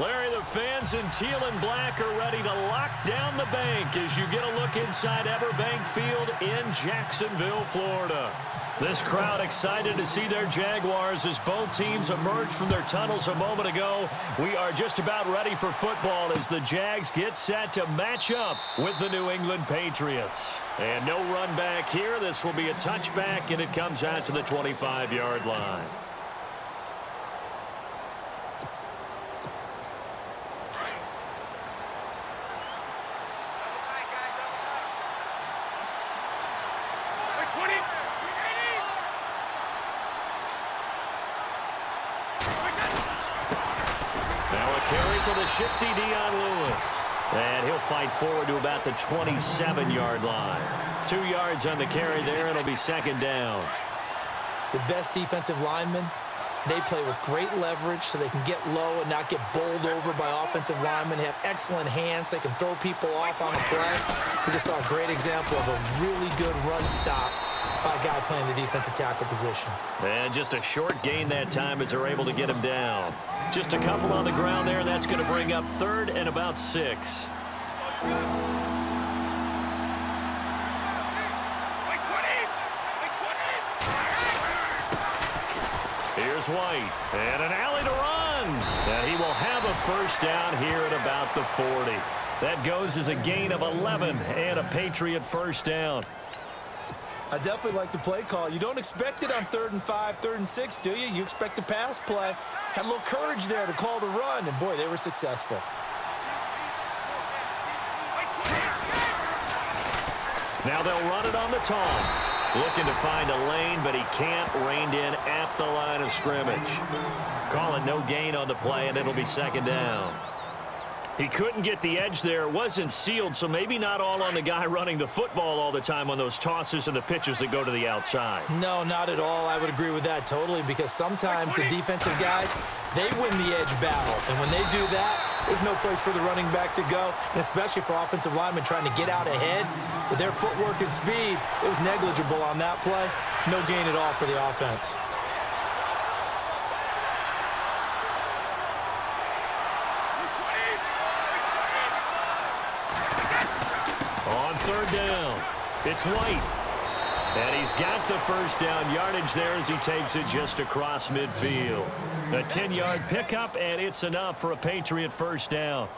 Larry, the fans in teal and black are ready to lock down the bank as you get a look inside Everbank Field in Jacksonville, Florida. This crowd excited to see their Jaguars as both teams emerged from their tunnels a moment ago. We are just about ready for football as the Jags get set to match up with the New England Patriots. And no run back here. This will be a touchback, and it comes out to the 25-yard line. Shifty Dion Lewis. And he'll fight forward to about the 27-yard line. 2 yards on the carry there. It'll be second down. The best defensive linemen, they play with great leverage so they can get low and not get bowled over by offensive linemen. They have excellent hands. They can throw people off on the play. We just saw a great example of a really good run stop by a guy playing the defensive tackle position. And just a short gain that time as they're able to get him down. Just a couple on the ground there. That's going to bring up third and about 6. Here's White. And an alley to run. And he will have a first down here at about the 40. That goes as a gain of 11 and a Patriot first down. I definitely like the play call. You don't expect it on 3rd and 5, 3rd and 6, do you? You expect a pass play. Had a little courage there to call the run, and boy, they were successful. Now they'll run it on the toss. Looking to find a lane, but he can't. Reined in at the line of scrimmage. Call it no gain on the play, and it'll be second down. He couldn't get the edge there. It wasn't sealed, so maybe not all on the guy running the football all the time on those tosses and the pitches that go to the outside. No, not at all. I would agree with that totally, because sometimes the defensive guys, they win the edge battle. And when they do that, there's no place for the running back to go, and especially for offensive linemen trying to get out ahead. With their footwork and speed, it was negligible on that play. No gain at all for the offense. On third down, it's White. And he's got the first down yardage there as he takes it just across midfield. A 10-yard pickup, and it's enough for a Patriot first down.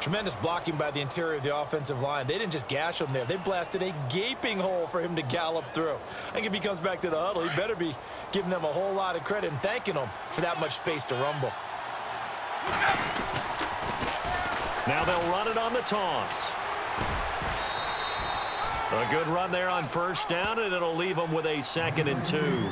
Tremendous blocking by the interior of the offensive line. They didn't just gash him there. They blasted a gaping hole for him to gallop through. I think if he comes back to the huddle, he better be giving them a whole lot of credit and thanking them for that much space to rumble. Now they'll run it on the toss. A good run there on first down, and it'll leave them with a 2nd and 2.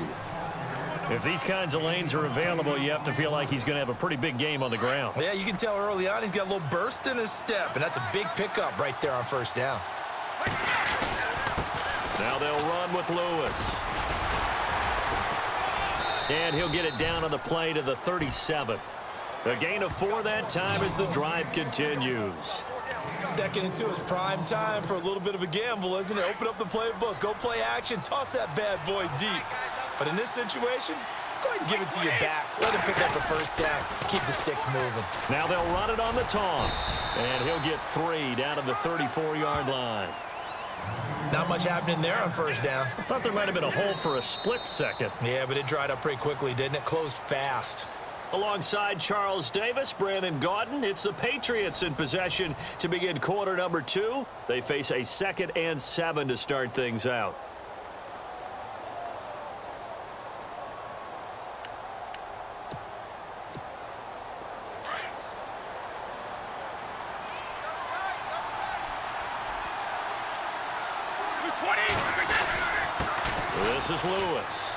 If these kinds of lanes are available, you have to feel like he's going to have a pretty big game on the ground. Yeah, you can tell early on he's got a little burst in his step, and that's a big pickup right there on first down. Now they'll run with Lewis. And he'll get it down on the play to the 37. A gain of 4 that time as the drive continues. 2nd and 2 is prime time for a little bit of a gamble, isn't it? Open up the playbook, go play action, toss that bad boy deep. But in this situation, go ahead and give it to your back. Let him pick up the first down. Keep the sticks moving. Now they'll run it on the toss. And he'll get 3 down to the 34-yard line. Not much happening there on first down. I thought there might have been a hole for a split second. Yeah, but it dried up pretty quickly, didn't it? Closed fast. Alongside Charles Davis, Brandon Gaudin, it's the Patriots in possession to begin quarter number 2. They face a 2nd and 7 to start things out. This is Lewis.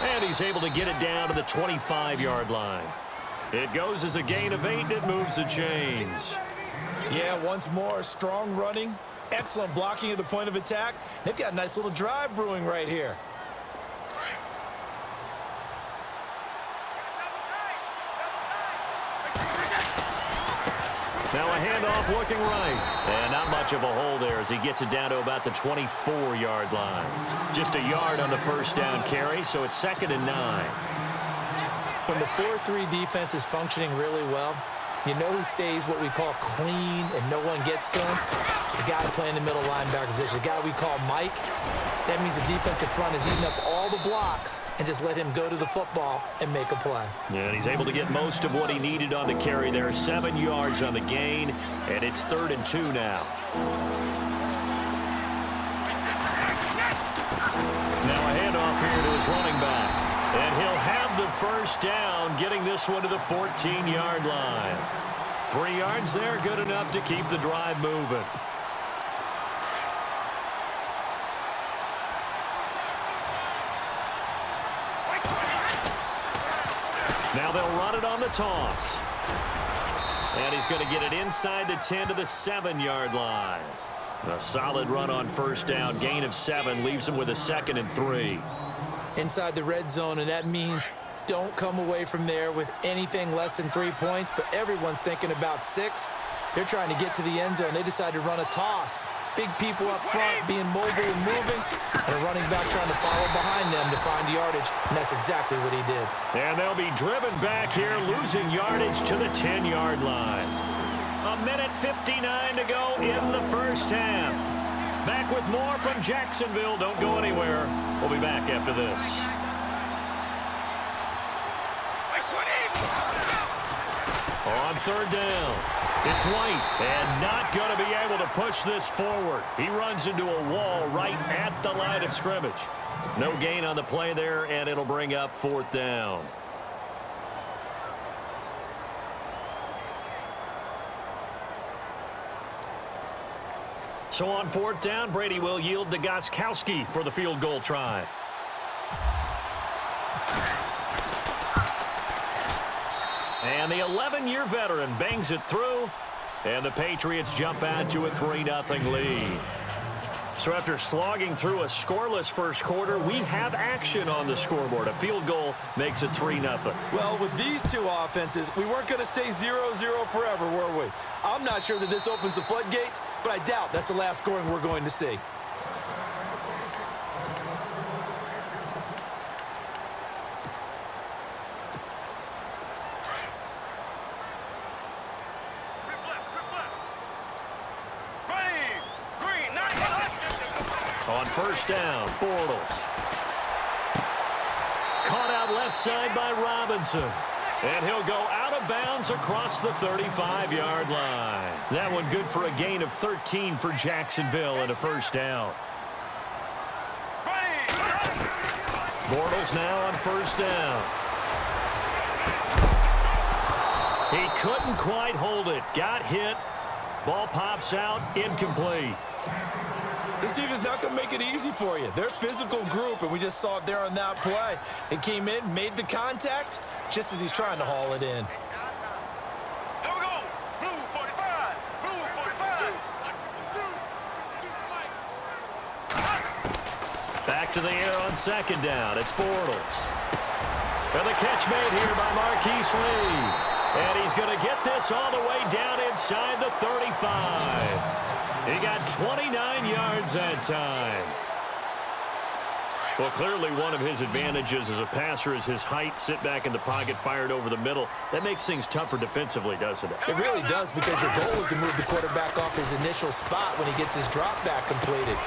And he's able to get it down to the 25-yard line. It goes as a gain of 8, and it moves the chains. Yeah, once more, strong running, excellent blocking at the point of attack. They've got a nice little drive brewing right here. Now a handoff looking right. And not much of a hole there as he gets it down to about the 24-yard line. Just a yard on the first down carry, so it's 2nd and 9. When the 4-3 defense is functioning really well, you know who stays what we call clean and no one gets to him? The guy playing the middle linebacker position, the guy we call Mike. That means the defensive front is eating up all the blocks and just let him go to the football and make a play. Yeah, and he's able to get most of what he needed on the carry there. 7 yards on the gain, and it's 3rd and 2 now. Now a handoff here to his running back. And he'll have the first down, getting this one to the 14-yard line. 3 yards there, good enough to keep the drive moving. Now they'll run it on the toss. And he's going to get it inside the 10 to the 7-yard line. A solid run on first down, gain of 7, leaves him with a 2nd and 3. Inside the red zone, and that means don't come away from there with anything less than 3 points, but everyone's thinking about 6. They're trying to get to the end zone. They decide to run a toss. Big people up front being mobile and moving, and a running back trying to follow behind them to find yardage, and that's exactly what he did. And they'll be driven back here, losing yardage to the 10-yard line. 1:59 to go in the first half. Back with more from Jacksonville. Don't go anywhere. We'll be back after this. On 3rd down, it's White, and not going to be able to push this forward. He runs into a wall right at the line of scrimmage. No gain on the play there, and it'll bring up 4th down. So on 4th down, Brady will yield to Gostkowski for the field goal try. And the 11-year veteran bangs it through, and the Patriots jump out to a 3-0 lead. So after slogging through a scoreless first quarter, we have action on the scoreboard. A field goal makes it 3-0. Well, with these two offenses, we weren't going to stay 0-0 forever, were we? I'm not sure that this opens the floodgates, but I doubt that's the last scoring we're going to see. On first down, Bortles. Caught out left side by Robinson. And he'll go out of bounds across the 35-yard line. That one good for a gain of 13 for Jacksonville and a first down. Bortles now on first down. He couldn't quite hold it. Got hit. Ball pops out, incomplete. This defense is not going to make it easy for you. They're a physical group, and we just saw it there on that play. It came in, made the contact, just as he's trying to haul it in. Here we go. Blue 45. Blue 45. Back to the air on second down. It's Bortles. And the catch made here by Marquise Lee. And he's going to get this all the way down inside the 35. He got 29 yards that time. Well, clearly one of his advantages as a passer is his height. Sit back in the pocket, fired over the middle. That makes things tougher defensively, doesn't it? It really does, because your goal is to move the quarterback off his initial spot when he gets his drop back completed.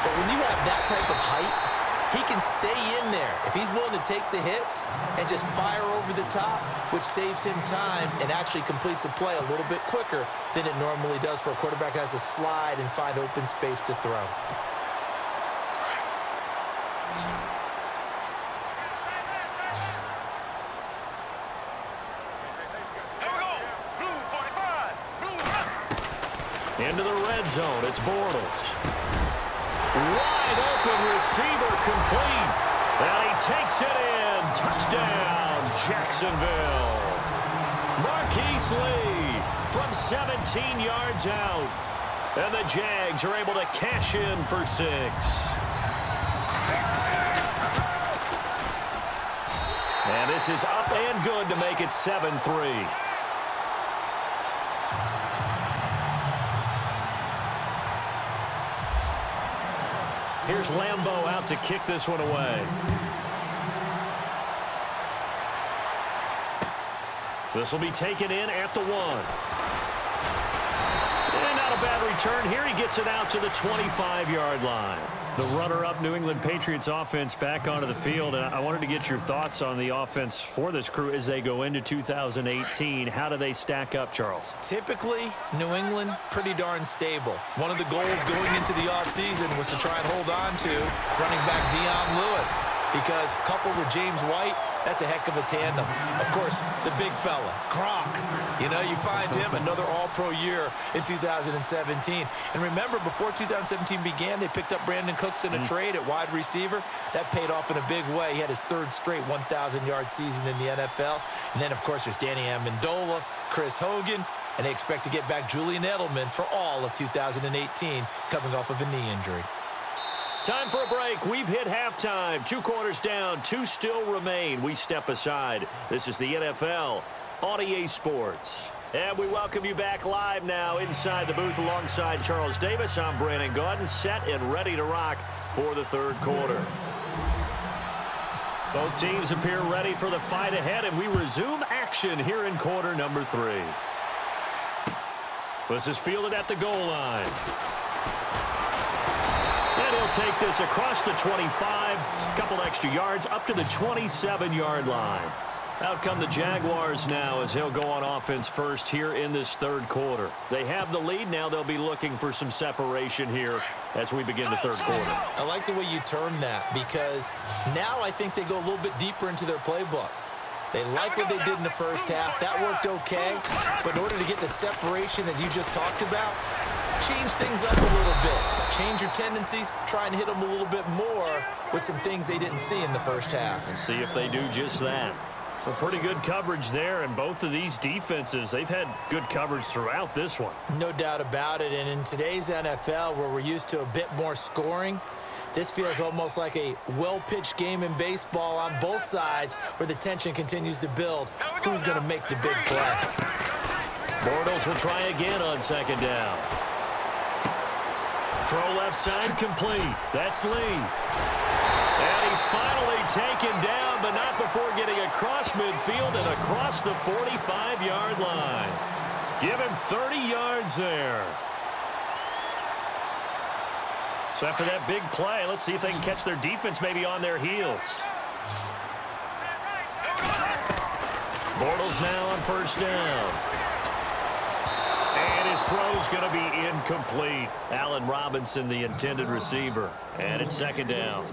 But when you have that type of height, he can stay in there if he's willing to take the hits and just fire over the top, which saves him time and actually completes a play a little bit quicker than it normally does for a quarterback who has to slide and find open space to throw. Here we go. Blue 45. Blue. Into the red zone. It's Bortles. Wide open receiver complete. And he takes it in. Touchdown, Jacksonville. Marquise Lee from 17 yards out. And the Jags are able to cash in for 6. And this is up and good to make it 7-3. Here's Lambeau out to kick this one away. This will be taken in at the 1. And not a bad return here. He gets it out to the 25-yard line. The runner-up New England Patriots offense back onto the field. And I wanted to get your thoughts on the offense for this crew as they go into 2018. How do they stack up, Charles? Typically, New England, pretty darn stable. One of the goals going into the offseason was to try and hold on to running back Dion Lewis, because coupled with James White, that's a heck of a tandem. Of course, the big fella, Gronk. You know, you find him another all-pro year in 2017. And remember, before 2017 began, they picked up Brandon Cooks in a trade at wide receiver. That paid off in a big way. He had his third straight 1,000-yard season in the NFL. And then, of course, there's Danny Amendola, Chris Hogan, and they expect to get back Julian Edelman for all of 2018, coming off of a knee injury. Time for a break. We've hit halftime. 2 quarters down, 2 still remain. We step aside. This is the NFL on EA Sports. And we welcome you back live now inside the booth alongside Charles Davis. I'm Brandon Gaudin, set and ready to rock for the third quarter. Both teams appear ready for the fight ahead, and we resume action here in quarter number 3. This is fielded at the goal line. And he'll take this across the 25, a couple extra yards, up to the 27-yard line. Out come the Jaguars now as he'll go on offense first here in this third quarter. They have the lead. Now they'll be looking for some separation here as we begin the third quarter. I like the way you termed that, because now I think they go a little bit deeper into their playbook. They like what they did in the first half. That worked okay. But in order to get the separation that you just talked about, change things up a little bit. Change your tendencies. Try and hit them a little bit more with some things they didn't see in the first half. We'll see if they do just that. Well, pretty good coverage there, and both of these defenses, they've had good coverage throughout this one. No doubt about it. And in today's NFL, where we're used to a bit more scoring, this feels almost like a well-pitched game in baseball on both sides, where the tension continues to build. Who's going to make the big play? Bortles will try again on second down. Throw left side complete. That's Lee. And he's finally taken down, but not before getting across midfield and across the 45-yard line. Give him 30 yards there. So after that big play, let's see if they can catch their defense maybe on their heels. Bortles now on first down. And his throw's going to be incomplete. Allen Robinson, the intended receiver. And it's second down.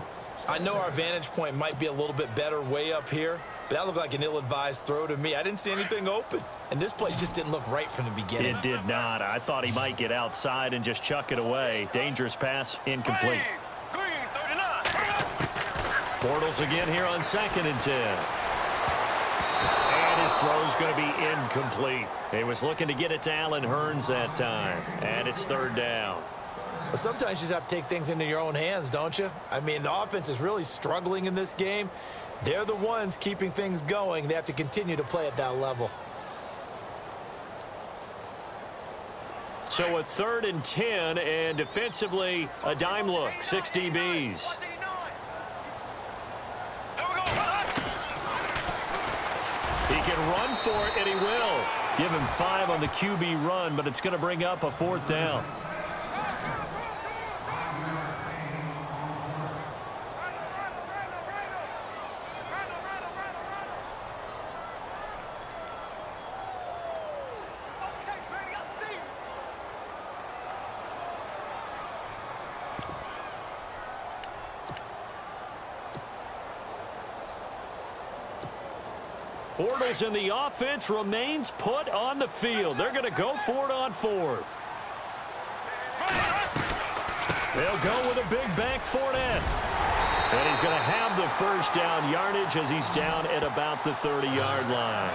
I know our vantage point might be a little bit better way up here, but that looked like an ill-advised throw to me. I didn't see anything open, and this play just didn't look right from the beginning. It did not. I thought he might get outside and just chuck it away. Dangerous pass, incomplete. Bortles again here on 2nd and 10. And his throw's going to be incomplete. He was looking to get it to Allen Hurns that time, and it's third down. Well, sometimes you just have to take things into your own hands, don't you? I mean, the offense is really struggling in this game. They're the ones keeping things going. They have to continue to play at that level. So a 3rd and 10, and defensively, a dime look, 6 DBs. He can run for it, and he will. Give him 5 on the QB run, but it's going to bring up a 4th down. Bortles in the offense remains put on the field. They're going to go for it on 4th. They'll go with a big bank Fournette. And he's going to have the first down yardage as he's down at about the 30-yard line.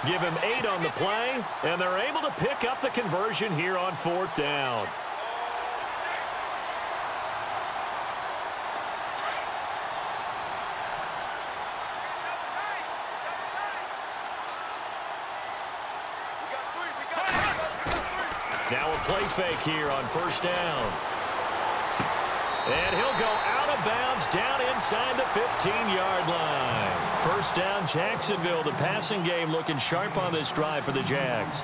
Give him 8 on the play, and they're able to pick up the conversion here on 4th down. Now a play fake here on first down. And he'll go out of bounds down inside the 15-yard line. First down, Jacksonville. The passing game looking sharp on this drive for the Jags.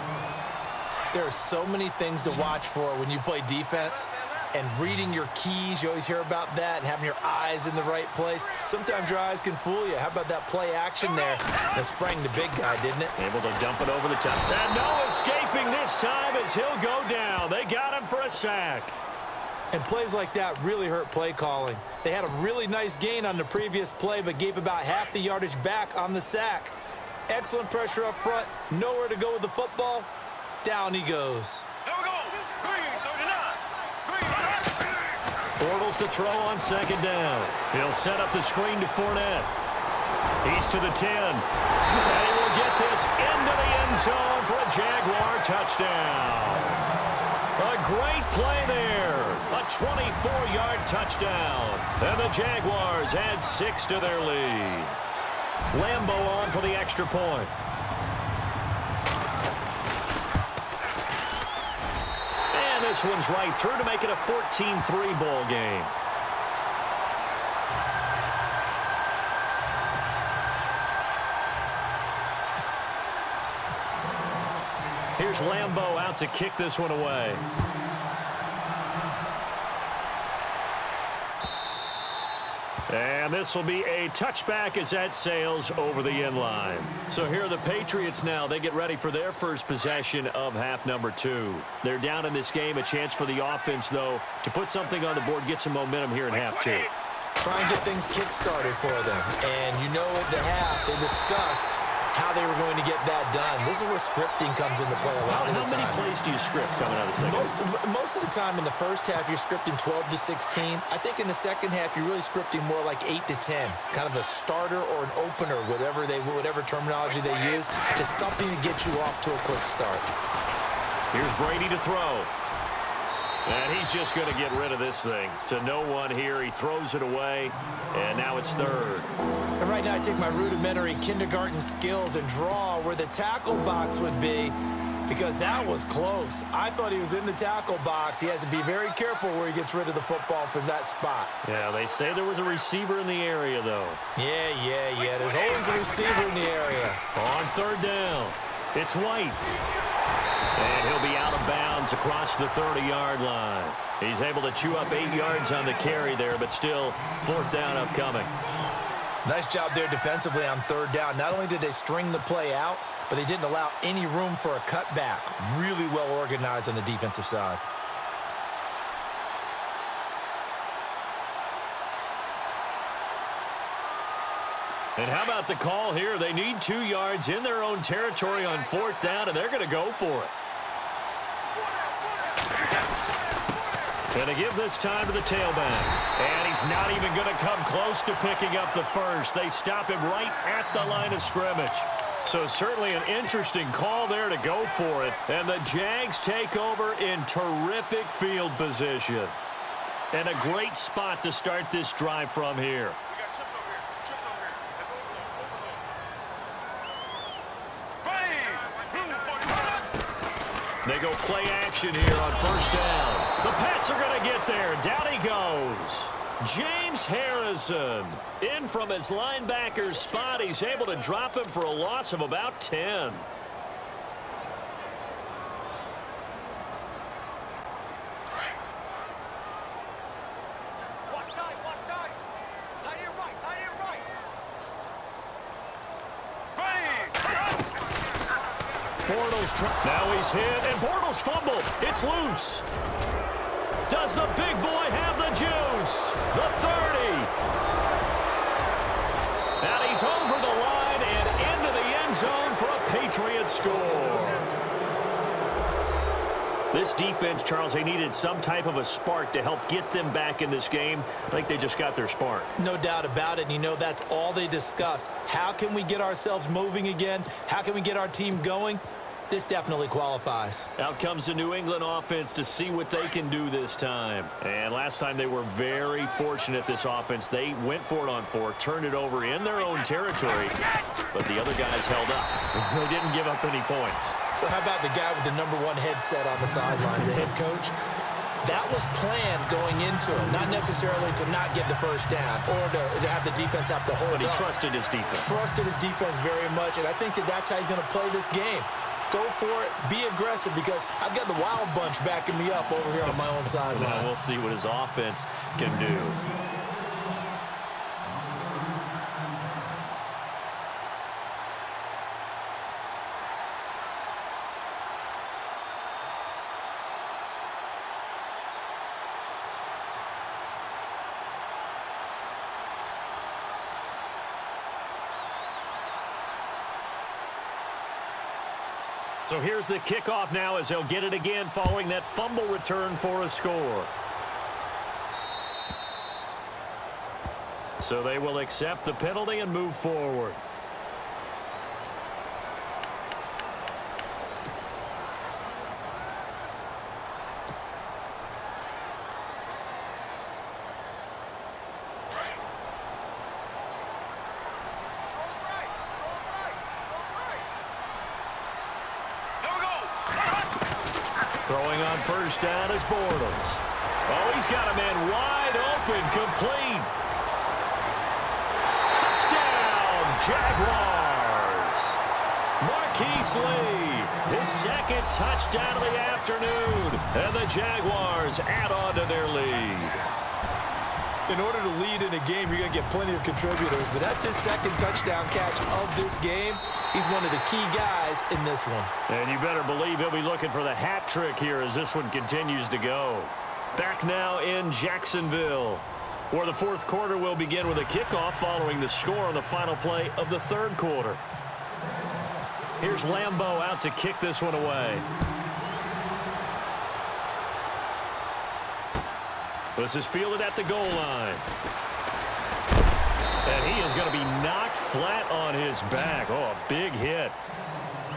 There are so many things to watch for when you play defense. And reading your keys, you always hear about that, and having your eyes in the right place. Sometimes your eyes can fool you. How about that play action there? That sprang the big guy, didn't it? Able to dump it over the top. And no escaping this time as he'll go down. They got him for a sack. And plays like that really hurt play calling. They had a really nice gain on the previous play, but gave about half the yardage back on the sack. Excellent pressure up front. Nowhere to go with the football. Down he goes. Here we go. Green, 39. Bortles to throw on second down. He'll set up the screen to Fournette. He's to the 10. And he will get this into the end zone for a Jaguar touchdown. A great play there. A 24-yard touchdown. And the Jaguars add 6 to their lead. Lambo on for the extra point. And this one's right through to make it a 14-3 ball game. Here's Lambo out to kick this one away. And this will be a touchback as that sails over the end line. So here are the Patriots now. They get ready for their first possession of half number 2. They're down in this game. A chance for the offense, though, to put something on the board, get some momentum here in half 2. Try and get things kick-started for them. And you know at the half, they discussed how they were going to get that done. This is where scripting comes into play a lot of the time. How many plays do you script coming out of the second? Most of the time in the first half, you're scripting 12 to 16. I think in the second half, you're really scripting more like 8 to 10. Kind of a starter or an opener, whatever terminology they use. Just something to get you off to a quick start. Here's Brady to throw. And he's just going to get rid of this thing. To no one here. He throws it away. And now it's third. And right now I take my rudimentary kindergarten skills and draw where the tackle box would be, because that was close. I thought he was in the tackle box. He has to be very careful where he gets rid of the football from that spot. Yeah, they say there was a receiver in the area, though. Yeah. There's always a receiver in the area. On third down, it's White. And he'll be out of bounds across the 30-yard line. He's able to chew up 8 yards on the carry there, but still fourth down upcoming. Nice job there defensively on third down. Not only did they string the play out, but they didn't allow any room for a cutback. Really well organized on the defensive side. And how about the call here? They need 2 yards in their own territory on fourth down, and they're going to go for it. Going to give this time to the tailback. And he's not even going to come close to picking up the first. They stop him right at the line of scrimmage. So certainly an interesting call there to go for it. And the Jags take over in terrific field position. And a great spot to start this drive from here. They go play action here on first down. The Pats are going to get there. Down he goes. James Harrison in from his linebacker spot. He's able to drop him for a loss of about 10. Bortles now he's hit, and Bortles fumbled. It's loose. Does the big boy have the juice? The 30. And he's over the line and into the end zone for a Patriots score. This defense, Charles, they needed some type of a spark to help get them back in this game. I think they just got their spark. No doubt about it. And you know, that's all they discussed. How can we get ourselves moving again? How can we get our team going? This definitely qualifies. Out comes the New England offense to see what they can do this time. And last time they were very fortunate, this offense. They went for it on 4, turned it over in their own territory, but the other guys held up. They didn't give up any points. So how about the guy with the #1 headset on the sidelines, the head coach? That was planned going into it, not necessarily to not get the first down or to have the defense have to hold But he up. trusted his defense. Trusted his defense very much, and I think that's how he's going to play this game. Go for it, be aggressive, because I've got the wild bunch backing me up over here on my own sideline. Well, we'll see what his offense can do. So here's the kickoff now as he'll get it again following that fumble return for a score. So they will accept the penalty and move forward. Throwing on first down is Bortles. Oh, he's got a man wide open, complete. Touchdown, Jaguars. Marquise Lee, his second touchdown of the afternoon. And the Jaguars add on to their lead. In order to lead in a game, you're going to get plenty of contributors, but that's his second touchdown catch of this game. He's one of the key guys in this one. And you better believe he'll be looking for the hat trick here as this one continues to go. Back now in Jacksonville, where the fourth quarter will begin with a kickoff following the score on the final play of the third quarter. Here's Lambeau out to kick this one away. This is fielded at the goal line. And he is going to be knocked flat on his back. Oh, a big hit.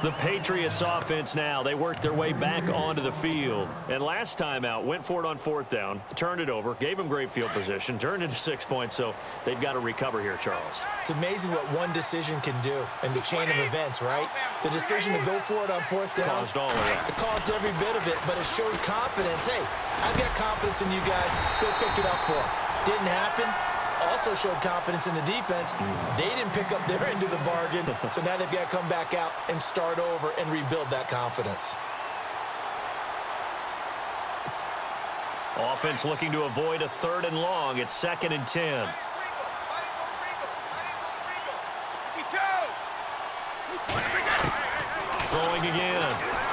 The Patriots offense now, they worked their way back onto the field. And last time out, went for it on fourth down, turned it over, gave him great field position, turned it to 6 points, so they've got to recover here, Charles. It's amazing what one decision can do in the chain of events, right? The decision to go for it on fourth down. Caused all of that. It caused every bit of it, but it showed confidence. Hey, I've got confidence in you guys. Go pick it up for them. Didn't happen. Also showed confidence in the defense. They didn't pick up their end of the bargain, so now they've got to come back out and start over and rebuild that confidence. Offense looking to avoid a 3rd and long. It's 2nd and 10. Throwing again.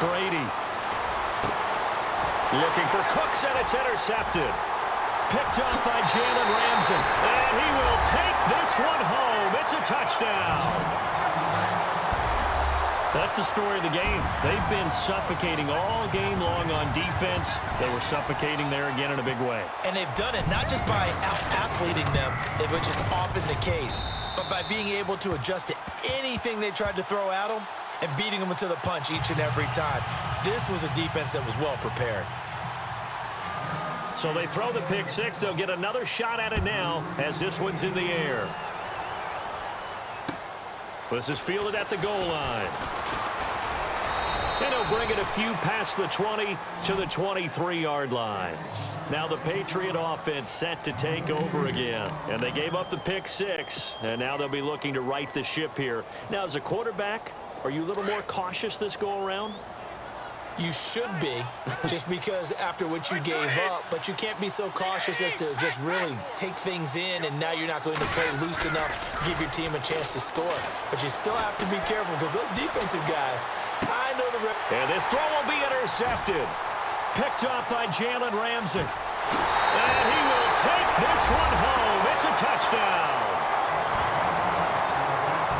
Brady. Looking for Cooks, and it's intercepted. Picked up by Jalen Ramsey. And he will take this one home. It's a touchdown. That's the story of the game. They've been suffocating all game long on defense. They were suffocating there again in a big way. And they've done it not just by out-athleting them, which is often the case, but by being able to adjust to anything they tried to throw at them and beating them to the punch each and every time. This was a defense that was well prepared. So they throw the pick six. They'll get another shot at it now as this one's in the air. This is fielded at the goal line. And he'll bring it a few past the 20 to the 23-yard line. Now the Patriot offense set to take over again. And they gave up the pick six. And now they'll be looking to right the ship here. Now, as a quarterback, are you a little more cautious this go-around? You should be, just because after what you gave up, but you can't be so cautious as to just really take things in, and now you're not going to play loose enough to give your team a chance to score. But you still have to be careful because those defensive guys, I know the... And this throw will be intercepted. Picked up by Jalen Ramsey. And he will take this one home. It's a touchdown.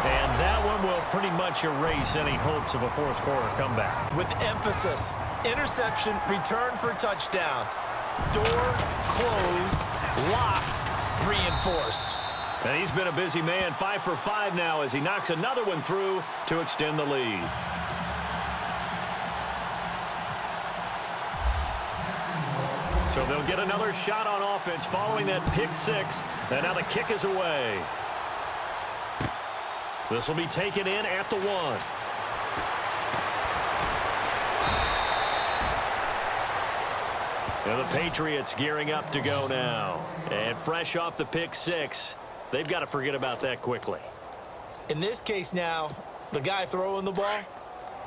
And that one will pretty much erase any hopes of a fourth quarter comeback. With emphasis, interception, return for touchdown. Door closed, locked, reinforced. And he's been a busy man, 5 for 5 now as he knocks another one through to extend the lead. So they'll get another shot on offense following that pick six. And now the kick is away. This will be taken in at the 1. And the Patriots gearing up to go now. And fresh off the pick six, they've got to forget about that quickly. In this case now, the guy throwing the ball,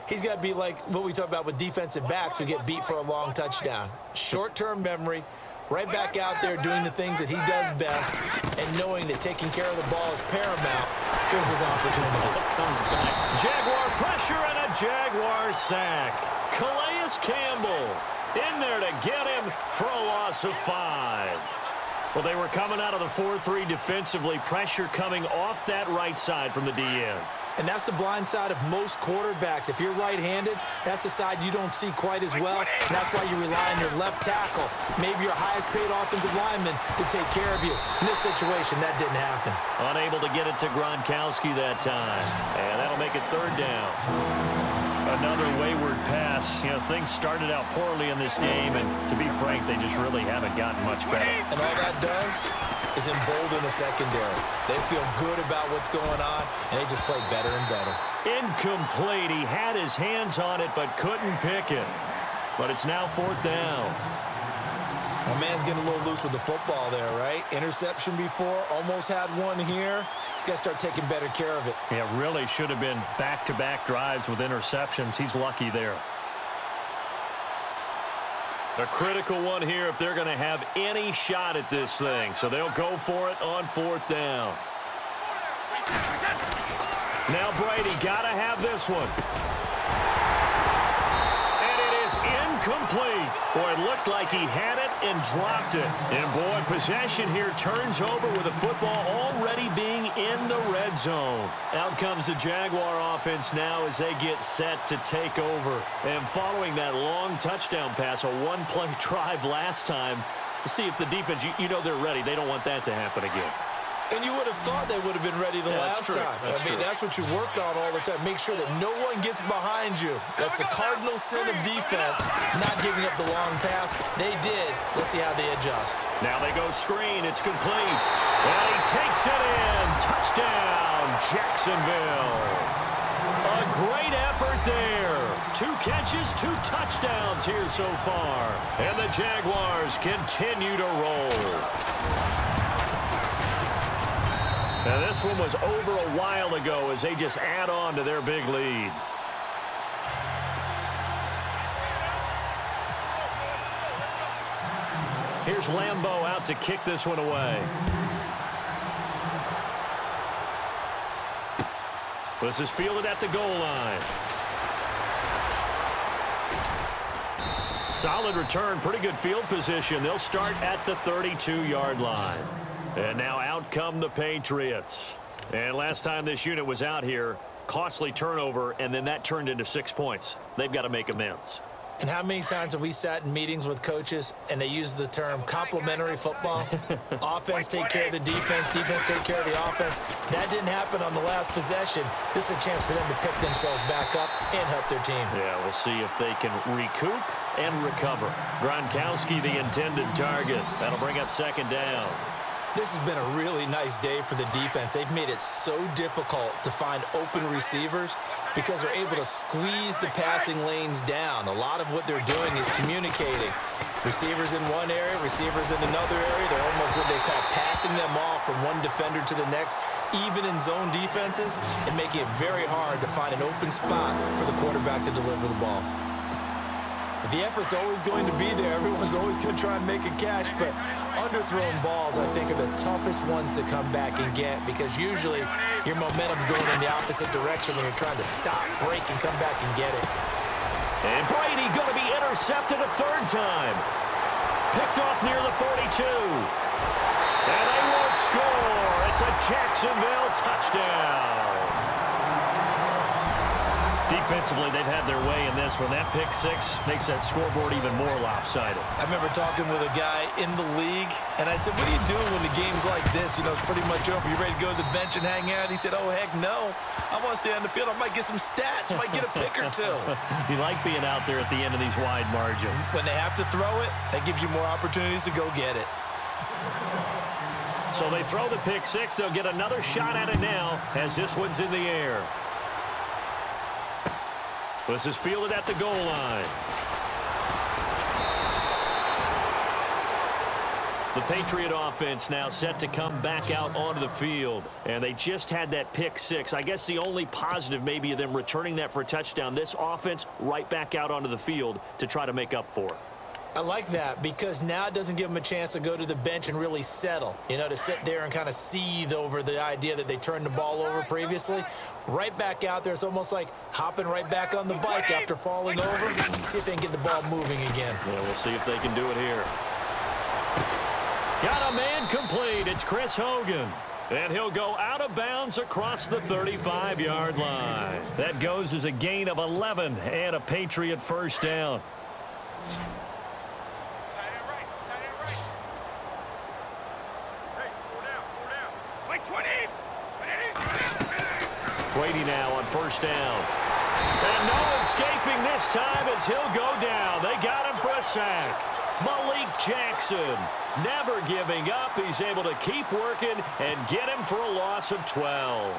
he's got to be like what we talk about with defensive backs who get beat for a long touchdown. Short-term memory, right back out there doing the things that he does best, and knowing that taking care of the ball is paramount. Here's his opportunity. Comes back. Jaguar pressure and a Jaguar sack. Calais Campbell in there to get him for a loss of 5. Well, they were coming out of the 4-3 defensively. Pressure coming off that right side from the DN. And that's the blind side of most quarterbacks. If you're right-handed, that's the side you don't see quite as well. And that's why you rely on your left tackle, maybe your highest-paid offensive lineman, to take care of you. In this situation, that didn't happen. Unable to get it to Gronkowski that time. And that'll make it 3rd down. Another wayward pass. You know, things started out poorly in this game, and to be frank, they just really haven't gotten much better. And all that does is embolden the secondary. They feel good about what's going on, and they just play better and better. Incomplete. He had his hands on it, but couldn't pick it. But it's now 4th down. My man's getting a little loose with the football there, right? Interception before, almost had one here. He's got to start taking better care of it. Yeah, really should have been back-to-back drives with interceptions. He's lucky there. A critical one here if they're going to have any shot at this thing. So they'll go for it on 4th down. Now Brady got to have this one. And it is incomplete. Boy, it looked like he had it and dropped it. And boy, possession here turns over with the football already being in the red zone. Out comes the Jaguar offense now as they get set to take over. And following that long touchdown pass, a one-play drive last time, see if the defense, you know they're ready. They don't want that to happen again. And you would have thought they would have been ready the last time. That's what you work on all the time. Make sure that no one gets behind you. That's the cardinal sin of defense, not giving up the long pass. They did. Let's see how they adjust. Now they go screen. It's complete. And he takes it in. Touchdown, Jacksonville. A great effort there. 2 catches, 2 touchdowns here so far. And the Jaguars continue to roll. Now, this one was over a while ago as they just add on to their big lead. Here's Lambeau out to kick this one away. This is fielded at the goal line. Solid return, pretty good field position. They'll start at the 32-yard line. And now out come the Patriots. And last time this unit was out here, costly turnover, and then that turned into 6 points. They've got to make amends. And how many times have we sat in meetings with coaches and they use the term complementary football? Offense take care of the defense, defense take care of the offense. That didn't happen on the last possession. This is a chance for them to pick themselves back up and help their team. Yeah, we'll see if they can recoup and recover. Gronkowski, the intended target. That'll bring up 2nd down. This has been a really nice day for the defense. They've made it so difficult to find open receivers because they're able to squeeze the passing lanes down. A lot of what they're doing is communicating. Receivers in one area, receivers in another area. They're almost what they call passing them off from one defender to the next, even in zone defenses, and making it very hard to find an open spot for the quarterback to deliver the ball. The effort's always going to be there. Everyone's always going to try and make a catch, but underthrown balls, I think, are the toughest ones to come back and get because usually your momentum's going in the opposite direction when you're trying to stop, break, and come back and get it. And Brady going to be intercepted a 3rd time. Picked off near the 42. And they will score. It's a Jacksonville touchdown. Defensively, they've had their way in this one. That pick 6 makes that scoreboard even more lopsided. I remember talking with a guy in the league, and I said, what do you do when the game's like this? You know, it's pretty much over. You ready to go to the bench and hang out? He said, oh, heck no. I want to stay on the field. I might get some stats. I might get a pick or 2. You like being out there at the end of these wide margins. When they have to throw it, that gives you more opportunities to go get it. So they throw the pick 6. They'll get another shot at it now as this one's in the air. This is fielded at the goal line. The Patriot offense now set to come back out onto the field. And they just had that pick six. I guess the only positive maybe of them returning that for a touchdown. This offense right back out onto the field to try to make up for it. I like that because now it doesn't give them a chance to go to the bench and really settle, you know, to sit there and kind of seethe over the idea that they turned the ball over previously. Right back out there, it's almost like hopping right back on the bike after falling over. See if they can get the ball moving again. Yeah, we'll see if they can do it here. Got a man complete. It's Chris Hogan. And he'll go out of bounds across the 35-yard line. That goes as a gain of 11 and a Patriot first down. Brady now on first down. And no escaping this time as he'll go down. They got him for a sack. Malik Jackson never giving up. He's able to keep working and get him for a loss of 12.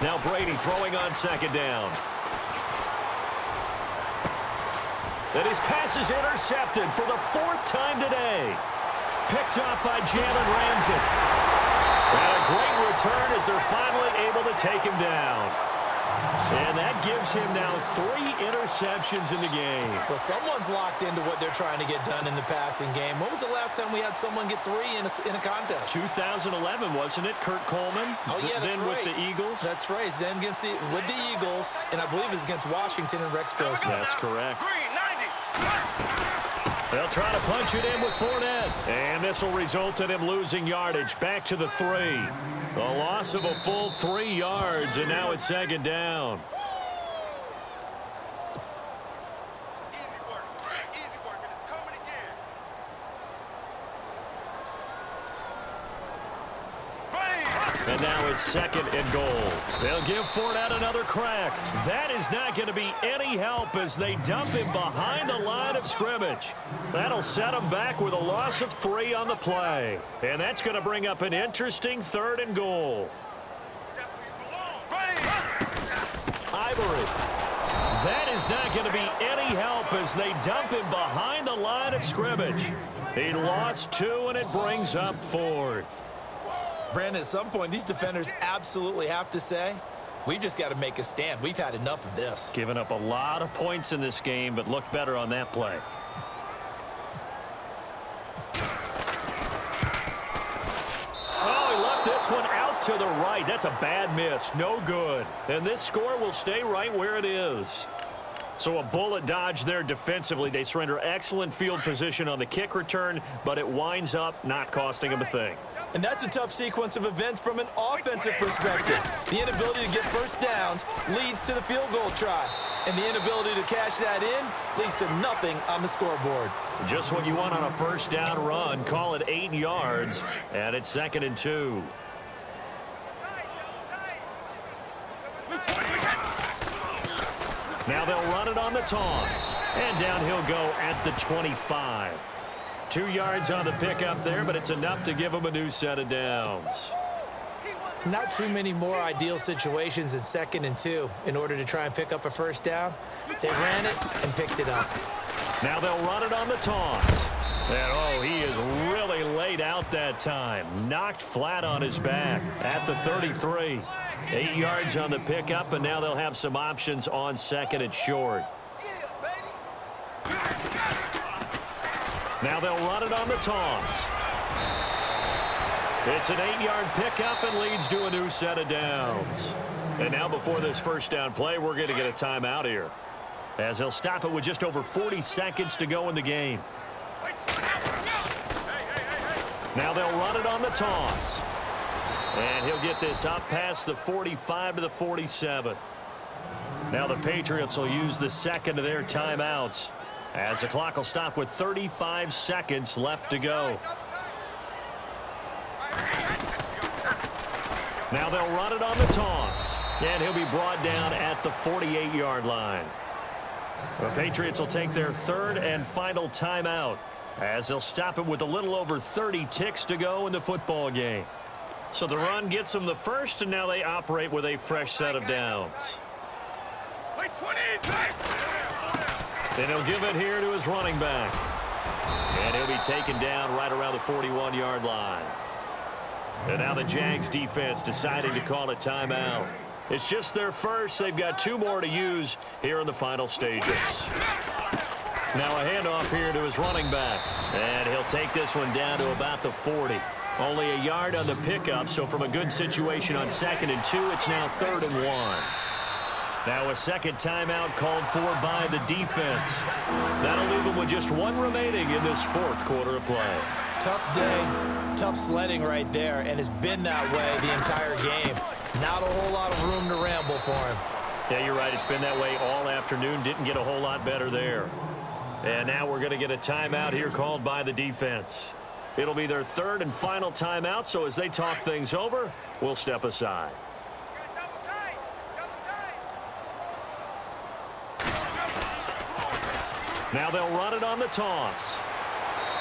Now Brady throwing on second down. And his pass is intercepted for the fourth time today. Picked up by Jalen Ramsey. And a great return as they're finally able to take him down. And that gives him now 3 interceptions in the game. Well, someone's locked into what they're trying to get done in the passing game. When was the last time we had someone get 3 in a contest? 2011, wasn't it? Kurt Coleman. Oh, yeah, that's then right. With the Eagles. That's right. It's then with the Eagles, and I believe it's against Washington and Rex Grossman. That's correct. Green, 90. They'll try to punch it in with Fournette. And this will result in him losing yardage back to the 3. A loss of a full 3 yards, and now it's second down. Easy work, and it's coming again. And now it's second and goal. They'll give Fournette another crack. That is not going to be any help as they dump him behind the line of scrimmage. That'll set him back with a loss of 3 on the play. And that's going to bring up an interesting third and goal. Ivory. That is not going to be any help as they dump him behind the line of scrimmage. He lost 2, and it brings up 4th. Brandon, at some point, these defenders absolutely have to say, we've just got to make a stand. We've had enough of this. Giving up a lot of points in this game, but looked better on that play. Oh, he left this one out to the right. That's a bad miss. No good. And this score will stay right where it is. So a bullet dodge there defensively. They surrender excellent field position on the kick return, but it winds up not costing them a thing. And that's a tough sequence of events from an offensive perspective. The inability to get first downs leads to the field goal try. And the inability to cash that in leads to nothing on the scoreboard. Just what you want on a first down run. Call it 8 yards, and it's second and 2. Now they'll run it on the toss. And down he'll go at the 25. 2 yards on the pickup there, but it's enough to give them a new set of downs. Not too many more ideal situations in second and 2 in order to try and pick up a first down. They ran it and picked it up. Now they'll run it on the toss. And, oh, he is really laid out that time. Knocked flat on his back at the 33. 8 yards on the pickup, and now they'll have some options on second and short. Now they'll run it on the toss. It's an 8-yard pickup and leads to a new set of downs. And now before this first down play, we're going to get a timeout here, as they'll stop it with just over 40 seconds to go in the game. Now they'll run it on the toss. And he'll get this up past the 45 to the 47. Now the Patriots will use the second of their timeouts, as the clock will stop with 35 seconds left to go. Now they'll run it on the toss. And he'll be brought down at the 48-yard line. The Patriots will take their third and final timeout, as they'll stop it with a little over 30 ticks to go in the football game. So the run gets them the first, and now they operate with a fresh set of downs. And he'll give it here to his running back. And he'll be taken down right around the 41-yard line. And now the Jags defense deciding to call a timeout. It's just their first. They've got 2 more to use here in the final stages. Now a handoff here to his running back. And he'll take this one down to about the 40. Only a yard on the pickup, so from a good situation on 2nd and 2, it's now 3rd and 1. Now a second timeout called for by the defense. That'll leave them with just 1 remaining in this 4th quarter of play. Tough day, tough sledding right there, and it's been that way the entire game. Not a whole lot of room to ramble for him. Yeah, you're right. It's been that way all afternoon. Didn't get a whole lot better there. And now we're going to get a timeout here called by the defense. It'll be their 3rd and final timeout, so as they talk things over, we'll step aside. Now they'll run it on the toss.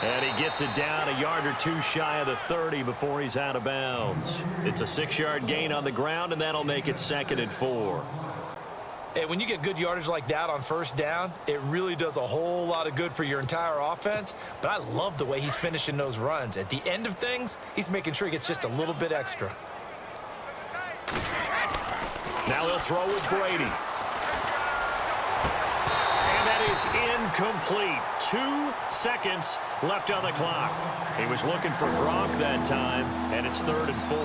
And he gets it down a yard or 2 shy of the 30 before he's out of bounds. It's a 6-yard gain on the ground, and that'll make it 2nd and 4. Hey, when you get good yardage like that on 1st down, it really does a whole lot of good for your entire offense. But I love the way he's finishing those runs. At the end of things, he's making sure he gets just a little bit extra. Now they'll throw with Brady. Is incomplete. 2 seconds left on the clock. He was looking for Gronk that time, and it's 3rd and 4.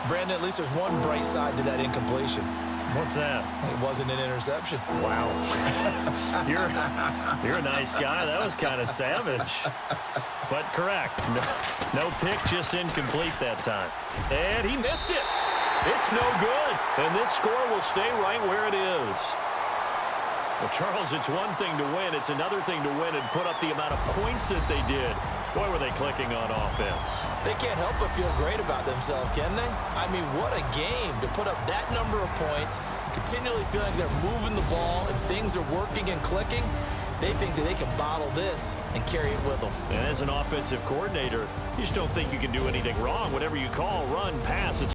Brandon, at least there's one bright side to that incompletion. What's that? It wasn't an interception. Wow. You're a nice guy. That was kind of savage. But correct. No pick, just incomplete that time. And he missed it. It's no good. And this score will stay right where it is. Well, Charles, it's one thing to win. It's another thing to win and put up the amount of points that they did. Boy, were they clicking on offense. They can't help but feel great about themselves, can they? I mean, what a game to put up that number of points, continually feeling like they're moving the ball and things are working and clicking. They think that they can bottle this and carry it with them. And as an offensive coordinator, you just don't think you can do anything wrong. Whatever you call, run, pass, it's